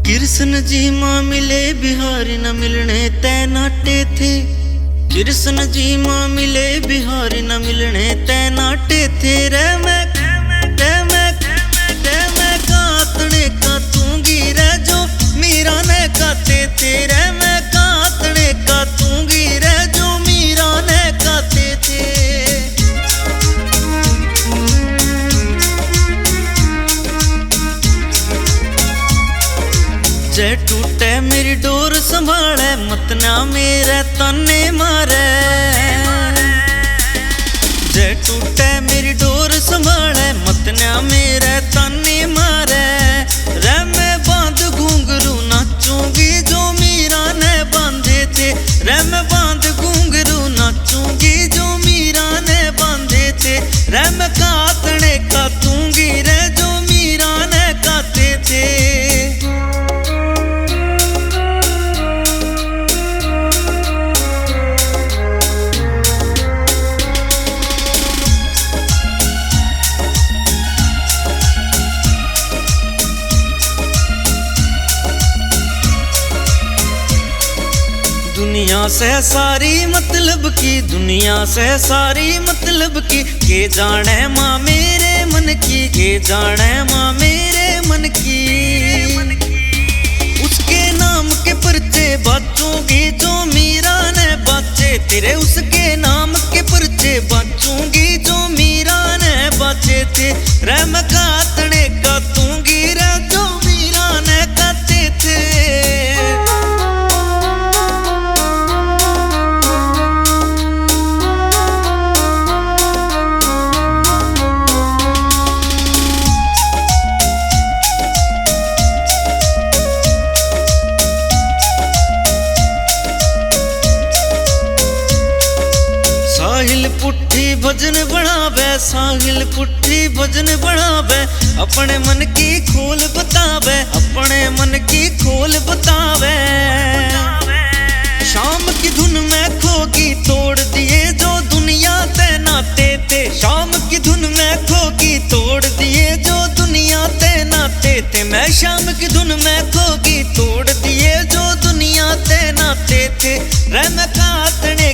कृष्ण जी माँ मिले बिहारी न मिलने तय नाटे थे। कृष्ण जी माँ मिले बिहारी न मिलने तय नाटे थे। रे मैं कातने का तूंगी रे जो मीरा ने काते थे। रे मैं कातने का तूंगी रे जो मीरा ने काते थे। जे टूटे मेरी डोर संभाले मत ना मेरे ताने मारे। जे टूटे मेरी डोर संभाले मत ना मेरे ताने मारे। रे मैं बांध घूंघरू नाचूंगी जो मीरा ने बांधे थे। रे मैं बांध घूंघरू नाचूंगी जो मीरा ने बांधे थे। रे मैं कातने का तूंगी रे जो मीरा ने काते थे। दुनिया से सारी मतलब की, दुनिया से सारी मतलब की, के जाने माँ मेरे मन की, के जाने माँ मेरे मन की। उसके नाम के पर्चे बाचूंगी जो मीरा ने बाचे तेरे। उसके नाम के पर्चे बाचूंगी जो मीरा ने बाचे थे। रे मैं कातने का तूंगी रे जो मीरा ने काते थे। साहिल पुट्ठी भजन बनावे, साहिल पुट्ठी भजन बनावे। अपने मन की खोल बतावे, अपने मन की खोल बतावे। शाम की धुन में खोगी तोड़ दिए जो दुनिया ते नाते थे। शाम की धुन में खोगी तोड़ दिए जो दुनिया ते नाते थे। मैं शाम की धुन में खोगी तोड़ दिए जो दुनिया ते नाते थे। रे मैं कातने